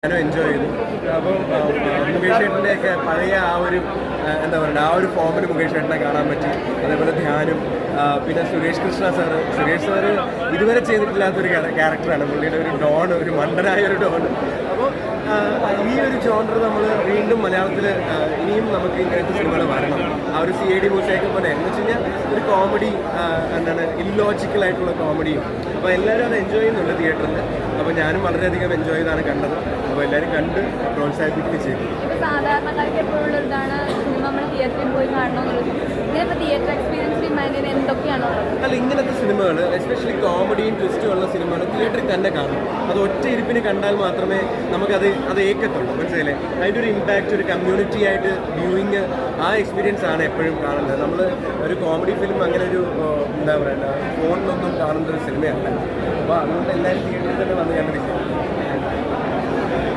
ഞാനും എൻജോയ് ചെയ്തു. അപ്പം മുകേഷ് ചേട്ടൻ്റെയൊക്കെ പഴയ ആ ഒരു എന്താ പറയുക ആ ഒരു ഫോമിൽ മുകേഷ് ചേട്ടനെ കാണാൻ പറ്റി. അതേപോലെ ധ്യാനും പിന്നെ സുരേഷ് കൃഷ്ണ സാറ് ഇതുവരെ ചെയ്തിട്ടില്ലാത്തൊരു ക്യാരക്ടറാണ് പുള്ളിയുടെ ഒരു ഡോൺ, ഒരു മണ്ടനായ ഒരു ഡോൺ. അപ്പോൾ ഈ ഒരു ജോണർ നമ്മൾ വീണ്ടും മലയാളത്തിൽ ഇനിയും നമുക്ക് ഇങ്ങനത്തെ സിനിമകൾ വരണം. ആ ഒരു CID മൂസയൊക്കെ പോലെ എന്ന് വെച്ച് കഴിഞ്ഞാൽ ഒരു കോമഡി എന്താണ് ഇല്ലോജിക്കലായിട്ടുള്ള കോമഡിയും. അപ്പോൾ എല്ലാവരും അത് എൻജോയ് ചെയ്യുന്നുണ്ട് തിയേറ്ററിൽ. അപ്പോൾ ഞാനും വളരെയധികം എൻജോയ് ചെയ്താണ് കണ്ടത്. അപ്പോൾ എല്ലാവരും കണ്ട് പ്രോത്സാഹിപ്പിക്കുകയും ചെയ്തു. സാധാരണക്കാർക്ക് എപ്പോഴുള്ള ഇതാണ് സിനിമ നമ്മൾ തിയേറ്ററിൽ പോയി കാണണമെന്നുള്ളത്. ഇതിനിപ്പോൾ തിയേറ്റർ എക്സ്പീരിയൻസ് ഡിമാൻഡിന് എന്തൊക്കെയാണോ? അല്ല, ഇങ്ങനത്തെ സിനിമകൾ എസ്പെഷ്യലി കോമഡിയും ട്വിസ്റ്റും ഉള്ള സിനിമകൾ തിയേറ്ററിൽ തന്നെ കാണും. അത് ഒറ്റ ഇരിപ്പിന് കണ്ടാൽ മാത്രമേ അത് ഏക്കത്തുള്ളൂ. മനസ്സിലായില്ലേ? അതിൻ്റെ ഒരു ഇമ്പാക്റ്റ് ഒരു കമ്മ്യൂണിറ്റി ആയിട്ട് വ്യൂയിങ് ആ എക്സ്പീരിയൻസ് ആണ് എപ്പോഴും കാണുന്നത്. നമ്മൾ ഒരു കോമഡി ഫിലിം അങ്ങനെ ഒരു എന്താ പറയുക ഫോണിലൊന്നും കാണുന്ന ഒരു സിനിമയല്ല. അപ്പോൾ അതുകൊണ്ട് എല്ലാവരും തിയേറ്ററിൽ തന്നെ വന്ന് കണ്ടിരിക്കും.